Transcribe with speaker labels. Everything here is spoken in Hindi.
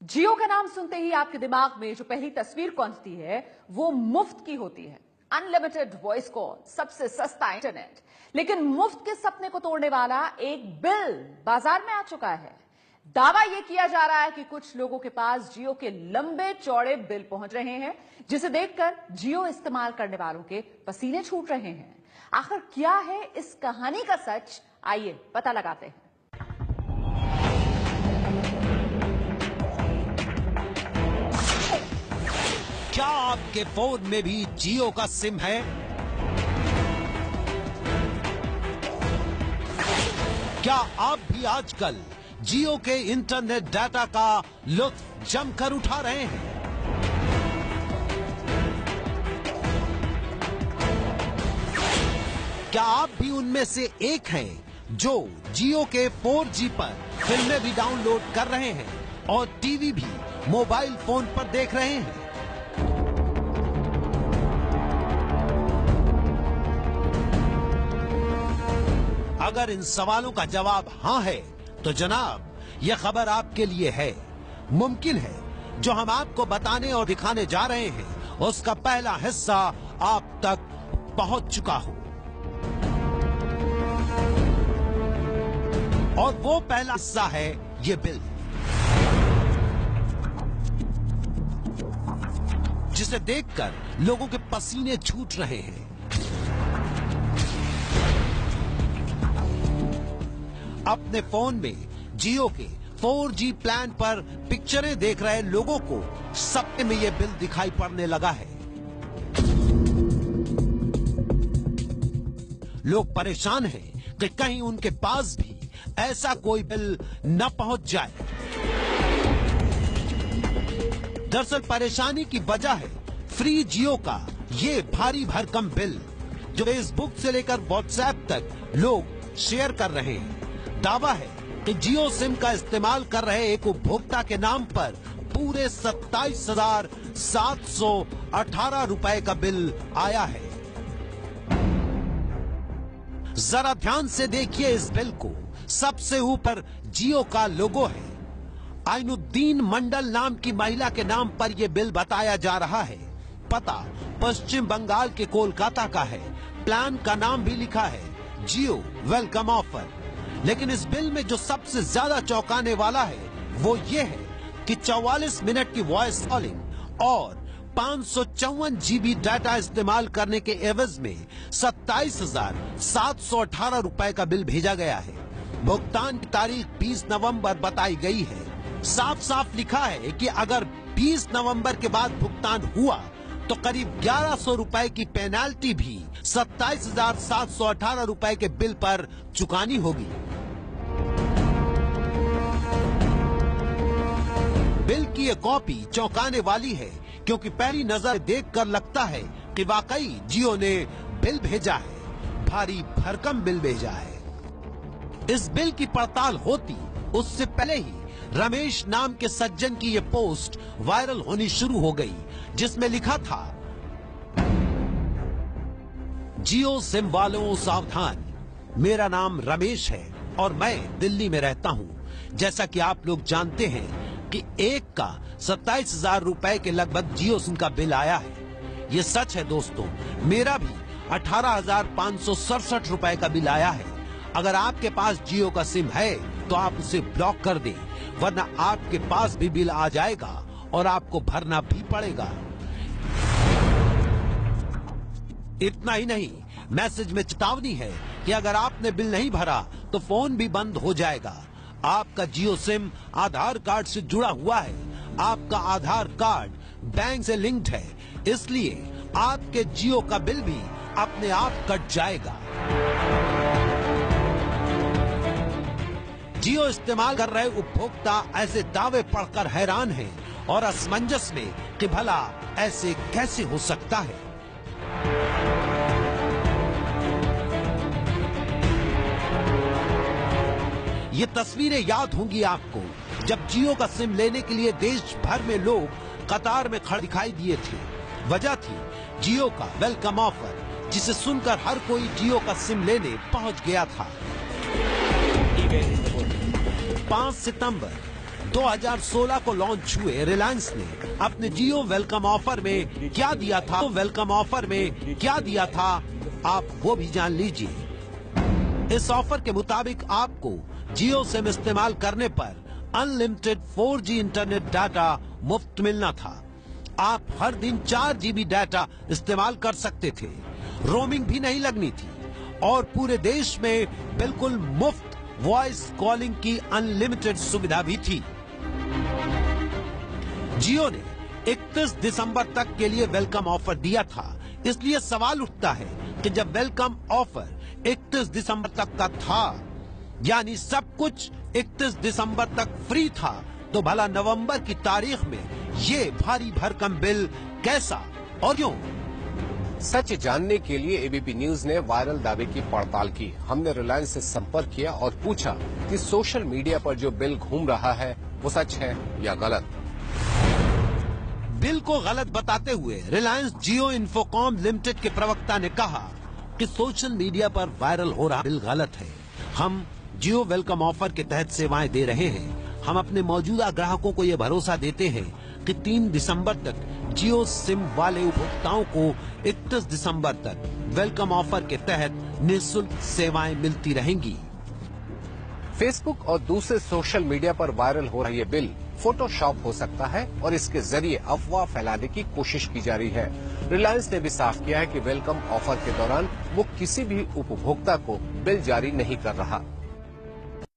Speaker 1: जियो का नाम सुनते ही आपके दिमाग में जो पहली तस्वीर पहुंचती है वो मुफ्त की होती है। अनलिमिटेड वॉइस कॉल, सबसे सस्ता इंटरनेट। लेकिन मुफ्त के सपने को तोड़ने वाला एक बिल बाजार में आ चुका है। दावा यह किया जा रहा है कि कुछ लोगों के पास जियो के लंबे चौड़े बिल पहुंच रहे हैं, जिसे देखकर जियो इस्तेमाल करने वालों के पसीने छूट रहे हैं। आखिर क्या है इस कहानी का सच, आइए पता लगाते हैं।
Speaker 2: क्या आपके फोन में भी जियो का सिम है? क्या आप भी आजकल जियो के इंटरनेट डाटा का लुत्फ जमकर उठा रहे हैं? क्या आप भी उनमें से एक हैं जो जियो के 4G पर फिल्में भी डाउनलोड कर रहे हैं और टीवी भी मोबाइल फोन पर देख रहे हैं? अगर इन सवालों का जवाब हां है तो जनाब यह खबर आपके लिए है। मुमकिन है जो हम आपको बताने और दिखाने जा रहे हैं उसका पहला हिस्सा आप तक पहुंच चुका हो। और वो पहला हिस्सा है ये बिल, जिसे देखकर लोगों के पसीने छूट रहे हैं। अपने फोन में जियो के 4G प्लान पर पिक्चरें देख रहे लोगों को सपने में यह बिल दिखाई पड़ने लगा है। लोग परेशान हैं कि कहीं उनके पास भी ऐसा कोई बिल न पहुंच जाए। दरअसल परेशानी की वजह है फ्री जियो का ये भारी भरकम बिल, जो फेसबुक से लेकर व्हाट्सएप तक लोग शेयर कर रहे हैं। दावा है कि जियो सिम का इस्तेमाल कर रहे एक उपभोक्ता के नाम पर पूरे 27,718 रुपए का बिल आया है। जरा ध्यान से देखिए इस बिल को। सबसे ऊपर जियो का लोगो है। आइनुद्दीन मंडल नाम की महिला के नाम पर यह बिल बताया जा रहा है। पता पश्चिम बंगाल के कोलकाता का है। प्लान का नाम भी लिखा है जियो वेलकम ऑफर। लेकिन इस बिल में जो सबसे ज्यादा चौंकाने वाला है वो ये है कि 44 मिनट की वॉइस कॉलिंग और 554 GB डाटा इस्तेमाल करने के एवज में 27,718 रुपए का बिल भेजा गया है। भुगतान की तारीख 20 नवंबर बताई गई है। साफ साफ लिखा है कि अगर 20 नवंबर के बाद भुगतान हुआ तो करीब 1100 रुपए की पेनाल्टी भी 27,718 रुपए के बिल पर चुकानी होगी। बिल की ये कॉपी चौंकाने वाली है, क्योंकि पहली नजर देखकर लगता है कि वाकई जियो ने बिल भेजा है, भारी भरकम बिल भेजा है। इस बिल की पड़ताल होती उससे पहले ही रमेश नाम के सज्जन की ये पोस्ट वायरल होनी शुरू हो गई, जिसमें लिखा था, जियो सिम वालों सावधान, मेरा नाम रमेश है और मैं दिल्ली में रहता हूँ। जैसा कि आप लोग जानते हैं कि एक का 27,000 रुपए के लगभग जियो सिम का बिल आया है। ये सच है दोस्तों, मेरा भी 18,567 रुपए का बिल आया है। अगर आपके पास जियो का सिम है तो आप उसे ब्लॉक कर दें, वरना आपके पास भी बिल आ जाएगा और आपको भरना भी पड़ेगा। इतना ही नहीं, मैसेज में चेतावनी है कि अगर आपने बिल नहीं भरा तो फोन भी बंद हो जाएगा। आपका जियो सिम आधार कार्ड से जुड़ा हुआ है। आपका आधार कार्ड बैंक से लिंक्ड है, इसलिए आपके जियो का बिल भी अपने आप कट जाएगा। जियो इस्तेमाल कर रहे उपभोक्ता ऐसे दावे पढ़कर हैरान हैं और असमंजस में कि भला ऐसे कैसे हो सकता है। ये तस्वीरें याद होंगी आपको, जब जियो का सिम लेने के लिए देश भर में लोग कतार में खड़े दिखाई दिए थे। वजह थी जियो का वेलकम ऑफर, जिसे सुनकर हर कोई जियो का सिम लेने पहुंच गया था। 5 सितंबर 2016 को लॉन्च हुए रिलायंस ने अपने जियो वेलकम ऑफर में क्या दिया था, आप वो भी जान लीजिए। इस ऑफर के मुताबिक आपको जियो सिम इस्तेमाल करने पर अनलिमिटेड 4G इंटरनेट डाटा मुफ्त मिलना था। आप हर दिन 4 GB डाटा इस्तेमाल कर सकते थे, रोमिंग भी नहीं लगनी थी और पूरे देश में बिल्कुल मुफ्त वॉइस कॉलिंग की अनलिमिटेड सुविधा भी थी। जियो ने 31 दिसंबर तक के लिए वेलकम ऑफर दिया था, इसलिए सवाल उठता है कि जब वेलकम ऑफर 31 दिसंबर तक का था, यानी सब कुछ 31 दिसंबर तक फ्री था, तो भला नवंबर की तारीख में ये भारी भरकम बिल कैसा और क्यों?
Speaker 3: सच जानने के लिए एबीपी न्यूज ने वायरल दावे की पड़ताल की। हमने रिलायंस से संपर्क किया और पूछा कि सोशल मीडिया पर जो बिल घूम रहा है वो सच है या गलत।
Speaker 2: बिल को गलत बताते हुए रिलायंस जियो इन्फोकॉम लिमिटेड के प्रवक्ता ने कहा कि सोशल मीडिया पर वायरल हो रहा बिल गलत है। हम जियो वेलकम ऑफर के तहत सेवाएं दे रहे हैं। हम अपने मौजूदा ग्राहकों को ये भरोसा देते हैं कि 3 दिसंबर तक जियो सिम वाले उपभोक्ताओं को 31 दिसंबर तक वेलकम ऑफर के तहत निःशुल्क सेवाएं मिलती रहेंगी।
Speaker 3: फेसबुक और दूसरे सोशल मीडिया पर वायरल हो रहा ये बिल फोटोशॉप हो सकता है और इसके जरिए अफवाह फैलाने की कोशिश की जा रही है। रिलायंस ने भी साफ किया है कि वेलकम ऑफर के दौरान वो किसी भी उपभोक्ता को बिल जारी नहीं कर रहा।